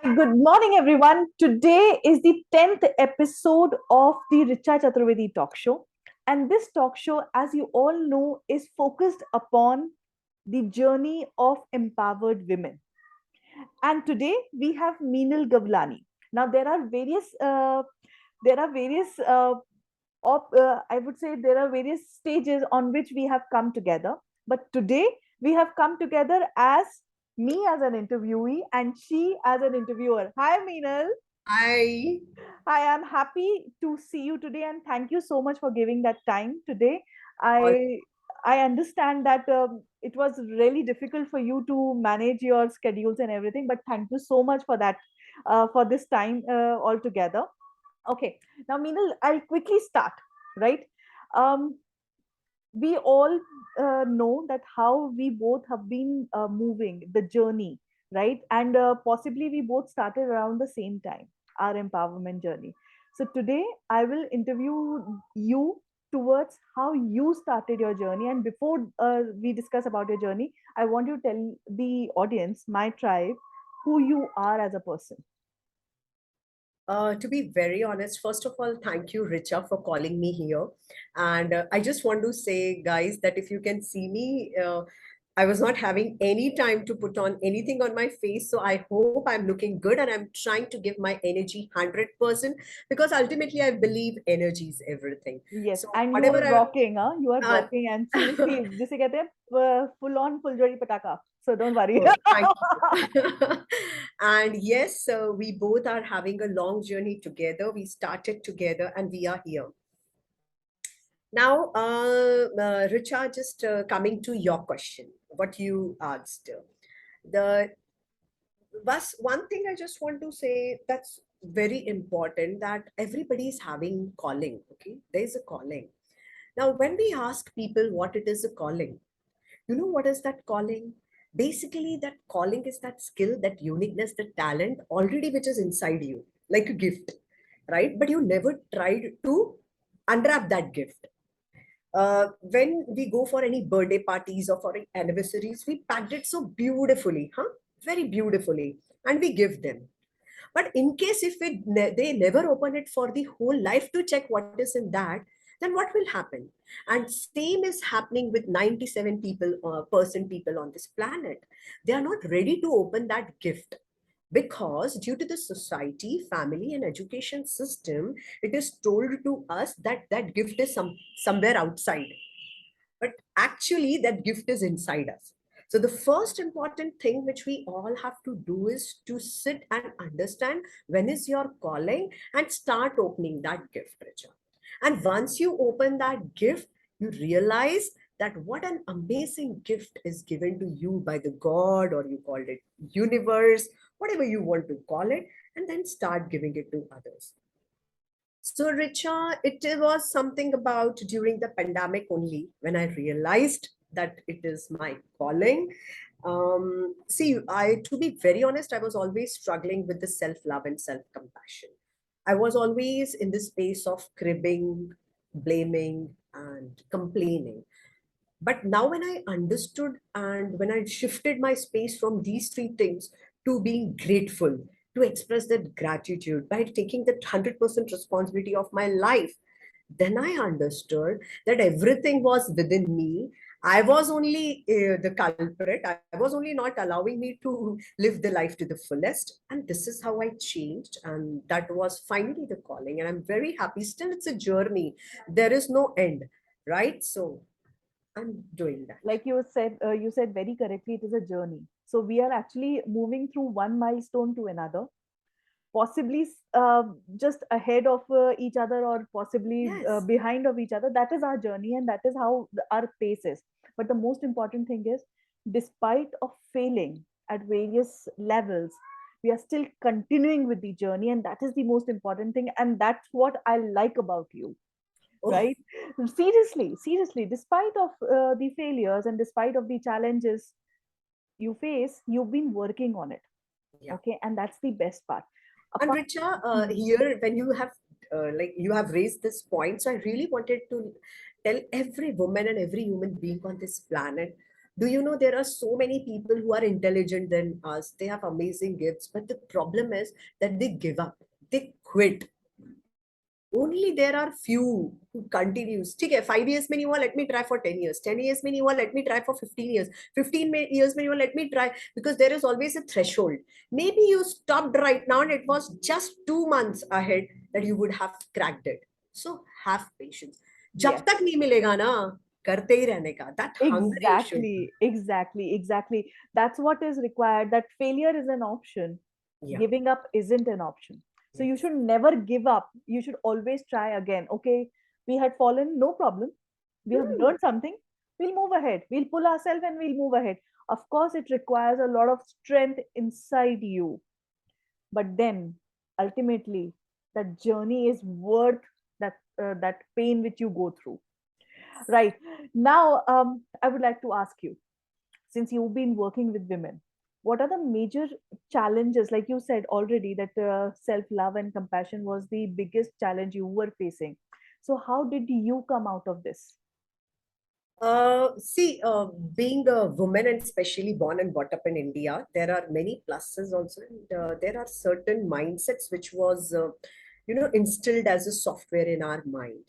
Hi, good morning, everyone. Today is the 10th episode of the Richa Chaturvedi Talk Show. And this talk show, as you all know, is focused upon the journey of empowered women. And today we have Meenal Gavlani. Now, there are various, I would say, there are various stages on which we have come together. But today we have come together as me as an interviewee and she as an interviewer. Hi, Meenal. I I am happy to see you today and thank you so much for giving that time today. all I I understand that it was really difficult for you to manage your schedules and everything, but thank you so much for that, for this time altogether. Okay, now Meenal, I'll quickly start. Right, um, we all know that how we both have been moving the journey, right? And possibly we both started around the same time, our empowerment journey. So today I will interview you towards how you started your journey. And before we discuss about your journey, I want you to tell the audience, my tribe, who you are as a person. To be very honest, first of all, thank you, Richa, for calling me here. And I just want to say, guys, that if you can see me, I was not having any time to put on anything on my face. So I hope I'm looking good and I'm trying to give my energy 100% because ultimately I believe energy is everything. Yes, So and you whatever are rocking, huh? You are uh, rocking, and seriously, जिसे कहते हैं full on full jodi pataka. So don't worry. oh, thank you. And yes, so we both are having a long journey together. We started together and we are here. Now, Richa, just coming to your question, what you asked. The was one thing I just want to say that's very important that everybody is having calling. Okay, there is a calling. Now, when we ask people what it is a calling, you know what is that calling? Basically, that calling is that skill, that uniqueness, the talent already which is inside you, like a gift, right? But you never tried to unwrap that gift. When we go for any birthday parties or for anniversaries, we packed it so beautifully, huh? Very beautifully, and we give them. But in case if they never open it for the whole life to check what is in that, then what will happen? And same is happening with 97 people percent people on this planet. They are not ready to open that gift because due to the society, family, and education system, it is told to us that that gift is somewhere outside, but actually that gift is inside us. So the first important thing which we all have to do is to sit and understand when is your calling and start opening that gift, Richa. And once you open that gift, you realize that what an amazing gift is given to you by the God, or you called it universe, whatever you want to call it, and then start giving it to others. So, Richa, it was something about during the pandemic only when I realized that it is my calling. See, to be very honest, I was always struggling with the self love and self compassion. I was always in the space of cribbing, blaming, and complaining. But now, when I understood and when I shifted my space from these three things to being grateful, to express that gratitude by taking that 100% responsibility of my life, then I understood that everything was within me. I was only the culprit. I was only not allowing me to live the life to the fullest. And this is how I changed. And that was finally the calling. And I'm very happy. Still, it's a journey. There is no end, right? So I'm doing that. Like you said very correctly, it is a journey. So we are actually moving through one milestone to another, possibly just ahead of each other, or possibly Yes. behind of each other. That is our journey, and that is how our pace is. But the most important thing is, despite of failing at various levels, we are still continuing with the journey, and that is the most important thing, and that's what I like about you. Oh, Right, seriously, seriously, despite of the failures and despite of the challenges you face, you've been working on it. yeah. Okay, and that's the best part. And Apart. Richa, Hmm. here when you have like you have raised this point, so I really wanted to tell every woman and every human being on this planet, Do you know there are so many people who are intelligent than us? They have amazing gifts, but the problem is that they give up, they quit. Only there are few who continues. ठीक है, 5 years में नहीं हुआ, let me try for 10 years. 10 years में नहीं हुआ, let me try for 15 years. 15 years में नहीं हुआ, let me try, because there is always a threshold. Maybe you stopped right now and it was just 2 months ahead that you would have cracked it. So have patience. जब Yes. तक नहीं मिलेगा ना, करते ही रहने का. That hunger you should. Exactly. That's what is required. That failure is an option. Yeah. Giving up isn't an option. So you Yes. should never give up. You should always try again. Okay, we had fallen, no problem. We have Hmm. learned something. We'll move ahead. We'll pull ourselves and we'll move ahead. Of course, it requires a lot of strength inside you. But then ultimately, that journey is worth that pain which you go through. Right. Now, I would like to ask you, since you've been working with women, what are the major challenges? Like you said already, that self love and compassion was the biggest challenge you were facing. So, how did you come out of this? See, being a woman and especially born and brought up in India, there are many pluses also, and there are certain mindsets which was, instilled as a software in our mind.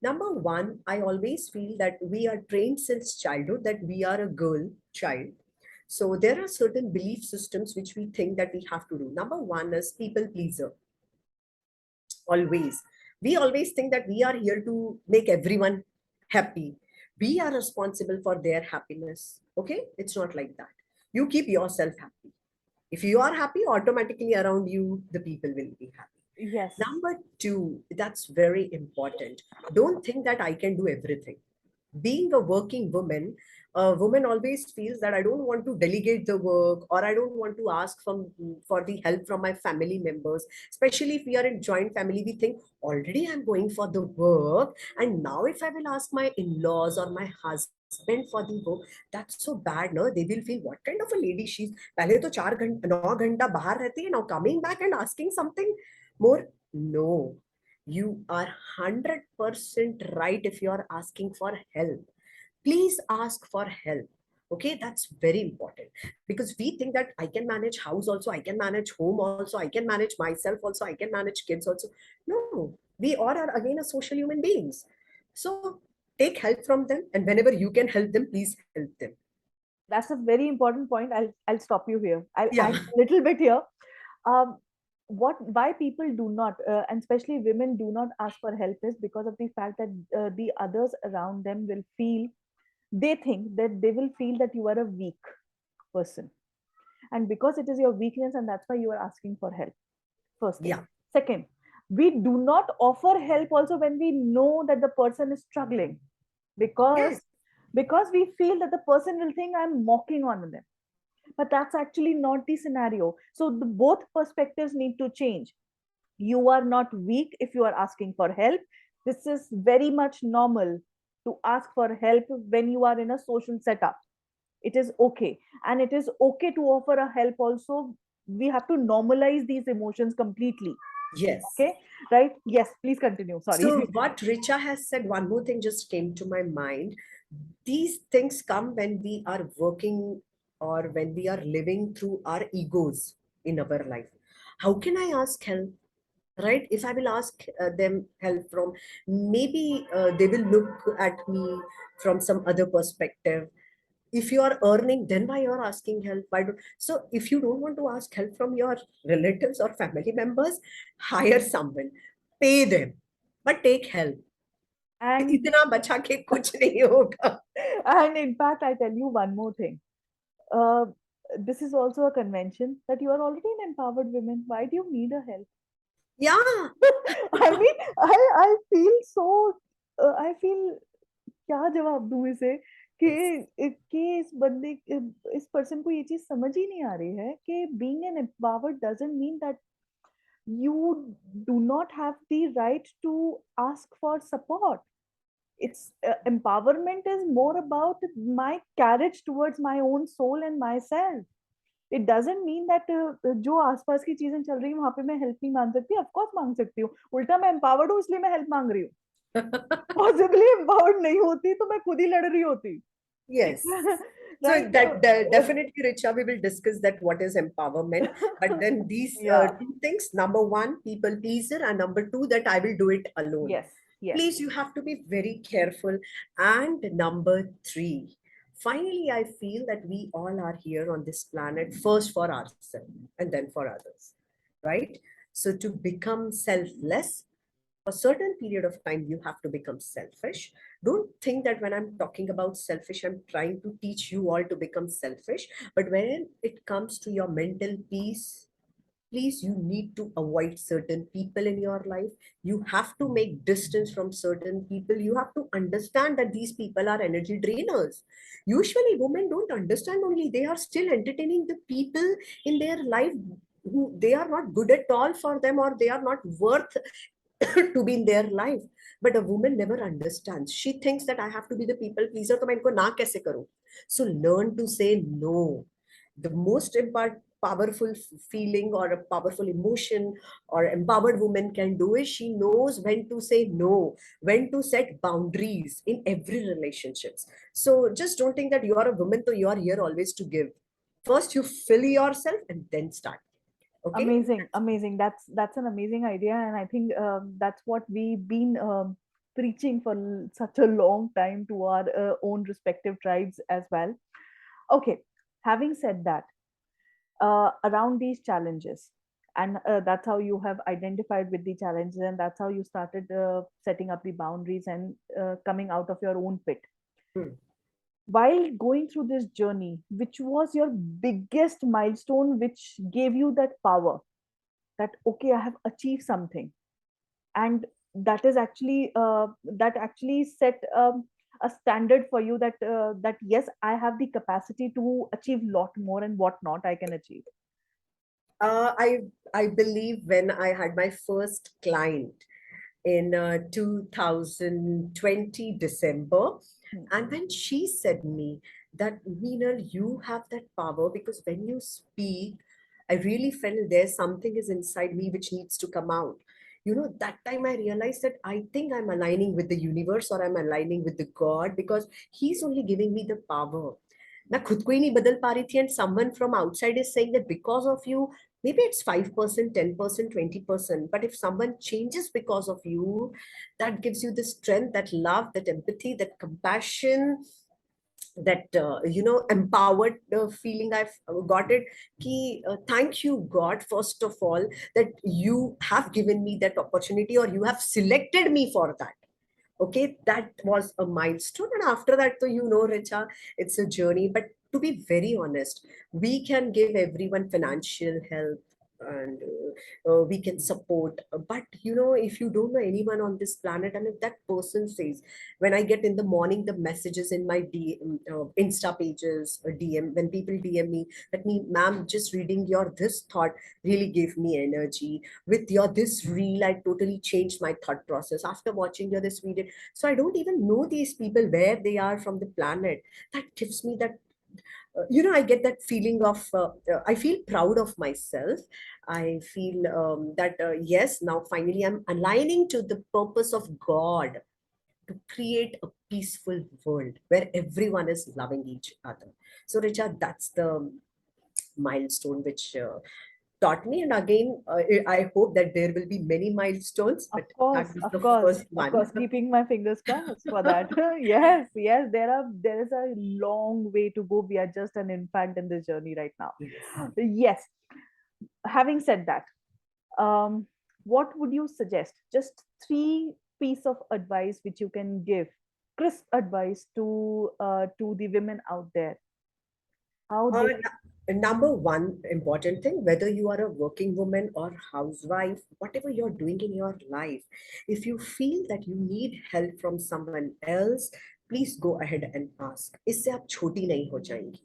Number one, I always feel that we are trained since childhood that we are a girl child. So there are certain belief systems which we think that we have to do. Number one is people pleaser. Always. We always think that we are here to make everyone happy. We are responsible for their happiness. Okay? It's not like that. You keep yourself happy. If you are happy, automatically around you, the people will be happy. Yes, Number two, that's very important. Don't think that I can do everything. Being a working woman, a woman always feels that I don't want to delegate the work, or I don't want to ask for the help from my family members. Especially if we are in joint family, we think already I'm going for the work, and now if I will ask my in-laws or my husband for the work, that's so bad. No, they will feel what kind of a lady she's. पहले तो 4 घंटा 9 घंटा बाहर रहती है, now coming back and asking something more. No, you are 100% right. If you are asking for help, please ask for help. Okay, that's very important, because we think that I can manage house also, I can manage home also, I can manage myself also, I can manage kids also. No, we all are again a social human beings. So take help from them, and whenever you can help them, please help them. that's a very important point. I'll stop you here. I'll Yeah. add a little bit here. Um, what why people do not, and especially women do not ask for help is because of the fact that the others around them will feel, they think that they will feel that you are a weak person, and because it is your weakness, and that's why you are asking for help. First thing. Yeah. Second, we do not offer help also when we know that the person is struggling, because Yes. we feel that the person will think I'm mocking on them, but that's actually not the scenario. So both perspectives need to change. You are not weak if you are asking for help. This is very much normal to ask for help when you are in a social setup. It is okay, and it is okay to offer a help also. We have to normalize these emotions completely. Yes. Okay, right? Yes, please continue, sorry. So what Richa has said, one more thing just came to my mind. These things come when we are working or when we are living through our egos in our life. How can I ask help? Right? If I will ask them help from, maybe they will look at me from some other perspective. If you are earning, then why you are asking help? Why do so? If you don't want to ask help from your relatives or family members, hire someone, pay them, but take help. and इतना बचा के कुछ नहीं होगा. and in fact, I tell you one more thing. uh, this is also a convention that you are already an empowered woman. Why do you need a help? Yeah. I mean, I feel so, I feel, क्या जवाब दूं इसे, Yes. कि इस बंदे, इस person को ये चीज समझ ही नहीं आ रही है कि being an empowered doesn't mean that you do not have the right to ask for support. It's empowerment is more about my carriage towards my own soul and myself. It doesn't mean that जो आसपास की चीजें चल रही है वहां पे मैं हेल्प नहीं मांग सकती. ऑफ कोर्स मांग सकती हूँ. उल्टा मैं एम्पावर्ड हूँ इसलिए मैं हेल्प मांग रही हूँ. पॉसिबली एम्पावर्ड नहीं होती तो मैं खुद ही लड़ रही होती. ठीक Yes. है. So right? definitely, Richa, we will discuss that what is empowerment. But then these Yeah. two things: number one, people pleaser, and number two, that I will do it alone. Yes. Yes. Please, you have to be very careful. And number three, finally, I feel that we all are here on this planet first for ourselves and then for others, right? So to become selfless, for a certain period of time, you have to become selfish. Don't think that when I'm talking about selfish, I'm trying to teach you all to become selfish. But when it comes to your mental peace, please, you need to avoid certain people in your life. You have to make distance from certain people. You have to understand that these people are energy drainers. Usually women don't understand, only they are still entertaining the people in their life who they are not good at all for them, or they are not worth to be in their life. But a woman never understands. She thinks that I have to be the people pleaser, तो मैं इनको ना कैसे करूं? So learn to say no. The most important powerful feeling or a powerful emotion or empowered woman can do is she knows when to say no, when to set boundaries in every relationships. So just don't think that you are a woman, so you are here always to give. First you fill yourself and then start. Okay. Amazing, amazing. That's an amazing idea, and I think that's what we've been preaching for such a long time to our own respective tribes as well. Okay, having said that, around these challenges, and that's how you have identified with the challenges, and that's how you started setting up the boundaries and coming out of your own pit. Hmm. While going through this journey, which was your biggest milestone, which gave you that power, that okay, I have achieved something, and that actually set a standard for you, that yes, I have the capacity to achieve lot more, and what not I can achieve. Uh, I I believe when I had my first client in 2020 December, Hmm. and when she said me that Meenal, you have that power because when you speak, I really felt there's something is inside me which needs to come out. You know, that time I realized that I think I'm aligning with the universe or I'm aligning with the God because He's only giving me the power. मैं खुद को ही नहीं बदल पा रही थी, and someone from outside is saying that because of you, maybe it's 5%, 10%, 20%, but if someone changes because of you, that gives you the strength, that love, that empathy, that compassion, that empowered feeling. I've got it ki, thank you God, first of all, that you have given me that opportunity or you have selected me for that. Okay, that was a milestone. And after that, so Richa, it's a journey. But to be very honest, we can give everyone financial help and we can support. But if you don't know anyone on this planet, and if that person says, when I get in the morning the messages in my Insta pages or DM, when people DM me that me, ma'am, just reading your this thought really gave me energy. With your this reel, I totally changed my thought process after watching your this video. So I don't even know these people where they are from the planet. That gives me that I get that feeling of I feel proud of myself. I feel that yes, now finally I'm aligning to the purpose of God to create a peaceful world where everyone is loving each other. So Richard, that's the milestone which taught me. And again, I hope that there will be many milestones, but Of course, that was of the course, first of one. course, keeping my fingers crossed for that. Yes, yes, there is a long way to go. We are just an infant in this journey right now. Yes. Yes. Having said that, um, what would you suggest? Just three piece of advice which you can give, crisp advice to the women out there, how Uh, they Number one important thing, whether you are a working woman or housewife, whatever you're doing in your life, if you feel that you need help from someone else, please go ahead and ask. इससे आप छोटी नहीं हो जाएंगी.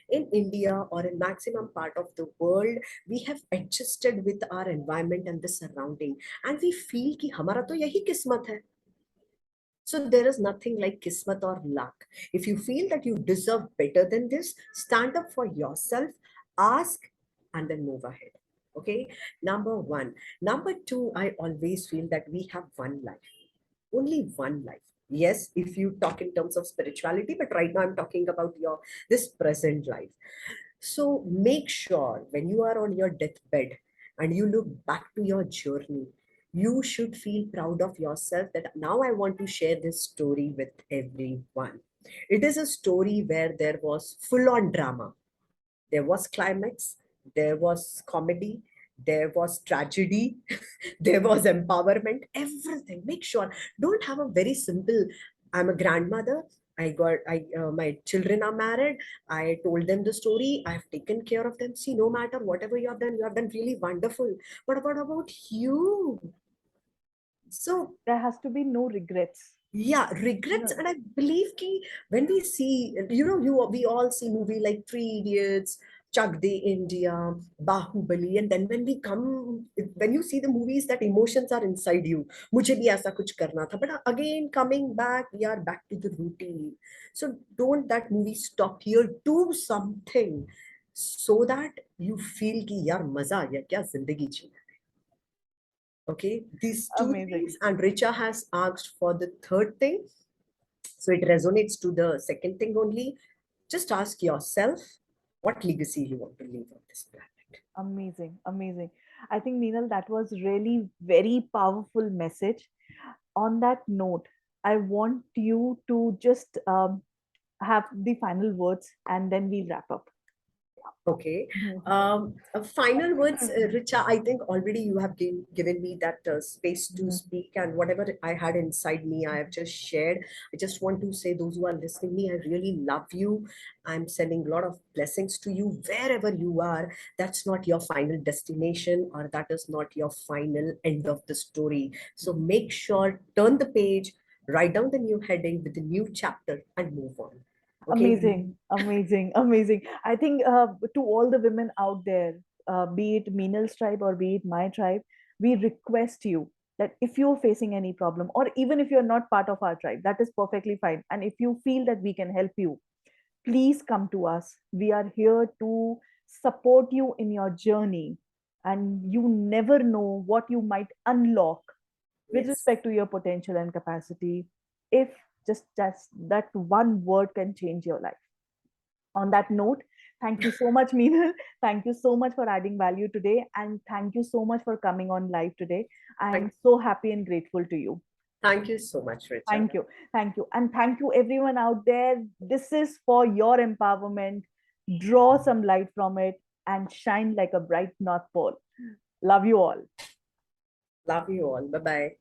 In India or in maximum part of the world, we have adjusted with our environment and the surrounding, and we feel कि हमारा तो यही किस्मत है. So there is nothing like kismat or luck. If you feel that you deserve better than this, stand up for yourself, ask, and then move ahead. Okay, number one. Number two, I always feel that we have one life, only one life. Yes, if you talk in terms of spirituality, but right now I'm talking about your this present life. So make sure when you are on your deathbed and you look back to your journey, you should feel proud of yourself that now I want to share this story with everyone. It is a story where there was full on drama, there was climax, there was comedy, there was tragedy, there was empowerment, everything. Make sure, don't have a very simple, I'm a grandmother, my children are married, I told them the story, I've taken care of them. See, no matter whatever you have done really wonderful. But what about you? So There has to be no regrets. yeah, regrets. No, And I believe ki when we see, we all see movie like Three Idiots, Chak De India, Bahubali, and then when we come, when you see the movies, that emotions are inside you. मुझे भी ऐसा कुछ करना था. But again, coming back, we are back to the routine. So don't that movie stop here. Do something so that you feel कि यार मजा आ गया क्या जिंदगी जी. Okay, these two amazing. things, and Richa has asked for the third thing. So it resonates to the second thing only. Just ask yourself what legacy you want to leave on this planet. Amazing, amazing. I think, Meenal, that was really very powerful message. On that note, I want you to just have the final words and then we wrap up. Okay. Final words, Richa. I think already you have given me that space to speak, and whatever I had inside me, I have just shared. I just want to say, those who are listening me, I really love you. I'm sending a lot of blessings to you wherever you are. That's not your final destination, or that is not your final end of the story. So make sure, turn the page, write down the new heading with the new chapter, and move on. Okay. Amazing, amazing, amazing. I think to all the women out there, be it Meenal's tribe or be it my tribe, we request you that if you're facing any problem, or even if you're not part of our tribe, that is perfectly fine. And if you feel that we can help you, please come to us. We are here to support you in your journey. And you never know what you might unlock with Yes. respect to your potential and capacity if just that one word can change your life. On that note, thank you so much, Meenal. Thank you so much for adding value today, and thank you so much for coming on live today. I Thank am so happy and grateful to you. Thank you so much, Richa. Thank you. Thank you. And thank you, everyone out there. This is for your empowerment. Draw some light from it and shine like a bright North Pole. Love you all. Love you all. Bye bye.